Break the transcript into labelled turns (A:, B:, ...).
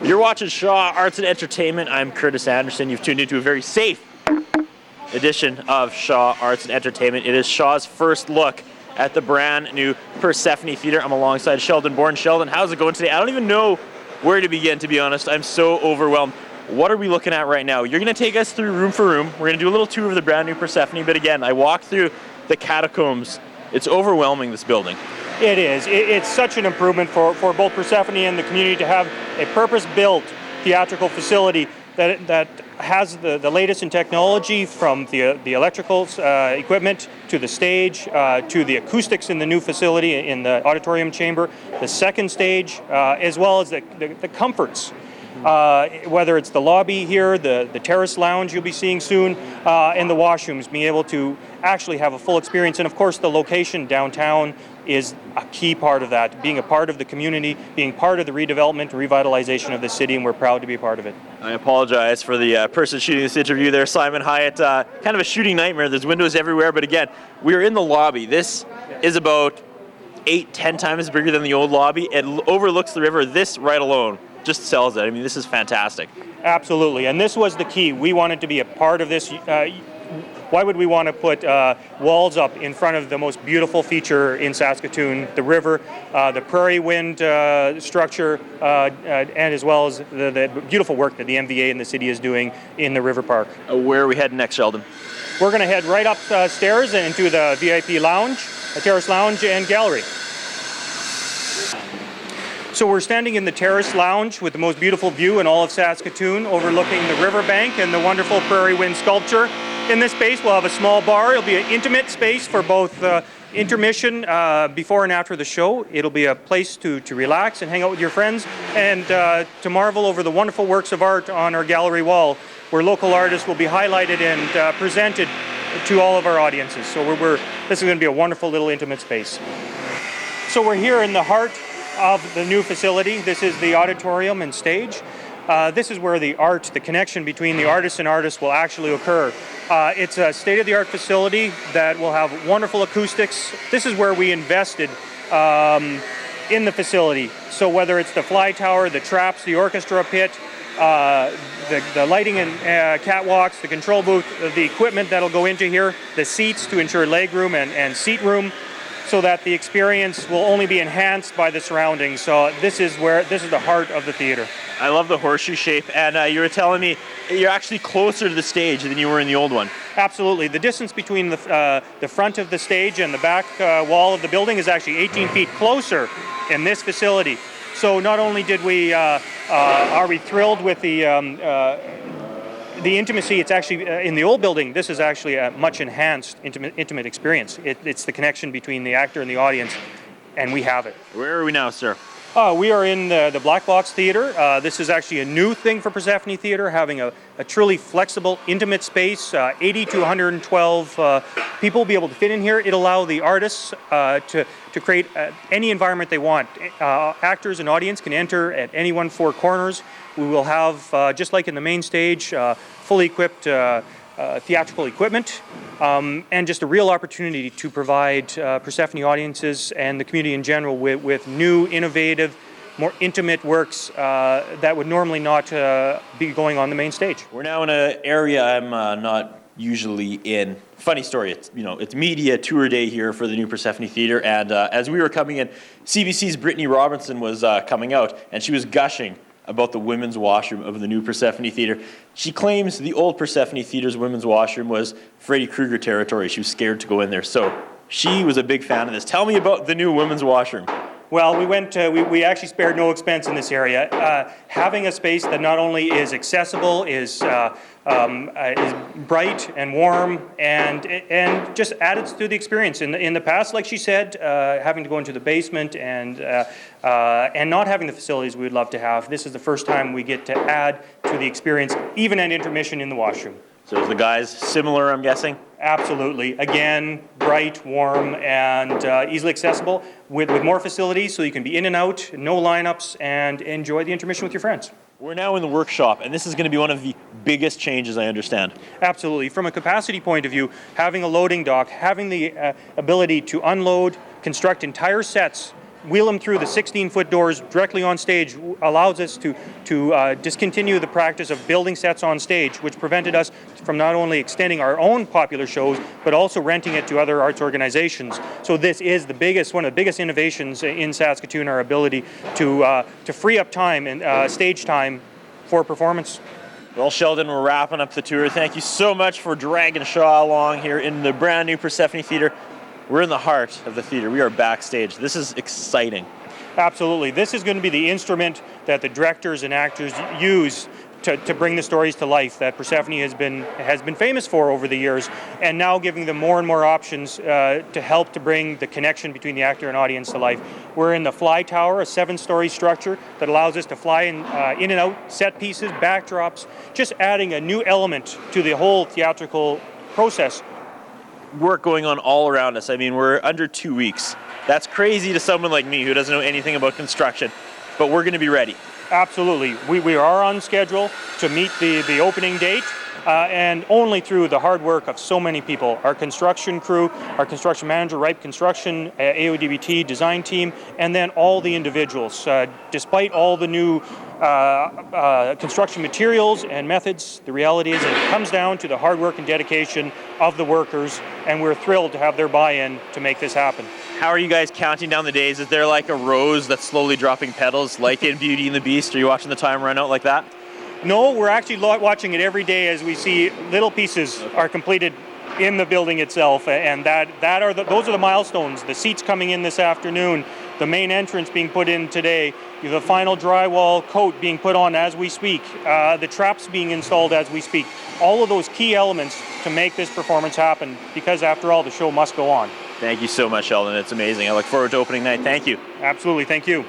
A: You're watching Shaw Arts and Entertainment. I'm Curtis Anderson. You've tuned into a very safe edition of Shaw Arts and Entertainment. It is Shaw's first look at the brand new Persephone Theatre. I'm alongside Sheldon Bourne. Sheldon, how's it going today? I don't even know where to begin, to be honest. I'm so overwhelmed. What are we looking at right now? You're going to take us through room for room. We're going to do a little tour of the brand new Persephone, but again, I walked through the catacombs. It's overwhelming, this building.
B: It is. It's such an improvement for both Persephone and the community to have a purpose-built theatrical facility that has the latest in technology, from the electrical equipment to the stage to the acoustics in the new facility in the auditorium chamber, the second stage, as well as the comforts. Whether it's the lobby here, the terrace lounge you'll be seeing soon, and the washrooms, being able to actually have a full experience. And of course, the location downtown is a key part of that, being a part of the community, being part of the redevelopment, revitalization of the city, and we're proud to be a part of it.
A: I apologize for the person shooting this interview there, Simon Hyatt. Kind of a shooting nightmare. There's windows everywhere, but again, we're in the lobby. This is about 8-10 times bigger than the old lobby. It overlooks the river. This right alone just sells it. I mean, this is fantastic.
B: Absolutely, and this was the key. We wanted to be a part of this. Why would we want to put walls up in front of the most beautiful feature in Saskatoon, the river, the prairie wind structure, and as well as the beautiful work that the MVA and the city is doing in the river park.
A: Where are we heading next, Sheldon?
B: We're going to head right upstairs and into the VIP lounge, the terrace lounge and gallery. So we're standing in the terrace lounge with the most beautiful view in all of Saskatoon, overlooking the riverbank and the wonderful prairie wind sculpture. In this space, we'll have a small bar. It'll be an intimate space for both intermission before and after the show. It'll be a place to relax and hang out with your friends, and to marvel over the wonderful works of art on our gallery wall, where local artists will be highlighted and presented to all of our audiences. So this is going to be a wonderful little intimate space. So we're here in the heart of the new facility. This is the auditorium and stage. This is where the connection between the artist and artist will actually occur. It's a state-of-the-art facility that will have wonderful acoustics. This is where we invested in the facility. So whether it's the fly tower, the traps, the orchestra pit, the lighting and catwalks, the control booth, the equipment that'll go into here, the seats to ensure legroom and seat room, so that the experience will only be enhanced by the surroundings. So this is the heart of the theater.
A: I love the horseshoe shape, and you were telling me you're actually closer to the stage than you were in the old one.
B: Absolutely. The distance between the front of the stage and the back wall of the building is actually 18 feet closer in this facility. So not only are we thrilled with the intimacy, it's actually, in the old building, this is actually a much enhanced intimate experience. It's the connection between the actor and the audience, and we have it.
A: Where are we now, sir?
B: We are in the Black Box Theatre. This is actually a new thing for Persephone Theatre, having a truly flexible, intimate space. 80 to 112 people will be able to fit in here. It'll allow the artists to create any environment they want. Actors and audience can enter at any four corners. We will have, just like in the main stage, fully equipped theatrical equipment, and just a real opportunity to provide Persephone audiences and the community in general with new, innovative, more intimate works that would normally not be going on the main stage.
A: We're now in an area I'm not usually in. Funny story, it's media tour day here for the new Persephone Theatre, and as we were coming in, CBC's Brittany Robinson was coming out, and she was gushing about the women's washroom of the new Persephone Theatre. She claims the old Persephone Theatre's women's washroom was Freddy Krueger territory. She was scared to go in there. So she was a big fan of this. Tell me about the new women's washroom.
B: Well, we actually spared no expense in this area. Having a space that not only is accessible, is bright and warm, and just added to the experience. In the past, like she said, having to go into the basement and not having the facilities we would love to have, this is the first time we get to add to the experience, even at intermission in the washroom.
A: So is the guys similar, I'm guessing?
B: Absolutely. Again, bright, warm, and easily accessible with more facilities, so you can be in and out, no lineups, and enjoy the intermission with your friends.
A: We're now in the workshop, and this is going to be one of the biggest changes, I understand.
B: Absolutely. From a capacity point of view, having a loading dock, having the ability to unload, construct entire sets wheel them through the 16-foot doors directly on stage allows us to discontinue the practice of building sets on stage, which prevented us from not only extending our own popular shows, but also renting it to other arts organizations. So this is one of the biggest innovations in Saskatoon, our ability to free up time and stage time for performance.
A: Well, Sheldon, we're wrapping up the tour. Thank you so much for dragging Shaw along here in the brand new Persephone Theatre. We're in the heart of the theatre. We are backstage. This is exciting.
B: Absolutely. This is going to be the instrument that the directors and actors use to bring the stories to life that Persephone has been famous for over the years, and now giving them more and more options to help to bring the connection between the actor and audience to life. We're in the Fly Tower, a 7-story structure that allows us to fly in and out set pieces, backdrops, just adding a new element to the whole theatrical process.
A: Work going on all around us. I mean, we're under 2 weeks. That's crazy to someone like me who doesn't know anything about construction, but we're going to be ready.
B: Absolutely. We are on schedule to meet the opening date, and only through the hard work of so many people. Our construction crew, our construction manager, Ripe Construction, AODBT design team, and then all the individuals. Despite all the new construction materials and methods, the reality is it comes down to the hard work and dedication of the workers, and we're thrilled to have their buy-in to make this happen.
A: How are you guys counting down the days? Is there like a rose that's slowly dropping petals, like in Beauty and the Beast? Are you watching the time run out like that?
B: No, we're actually watching it every day as we see little pieces are completed in the building itself, and those are the milestones. The seats coming in this afternoon, the main entrance being put in today, the final drywall coat being put on as we speak, the traps being installed as we speak. All of those key elements to make this performance happen, because after all, the show must go on.
A: Thank you so much, Sheldon. It's amazing. I look forward to opening night. Thank you.
B: Absolutely. Thank you.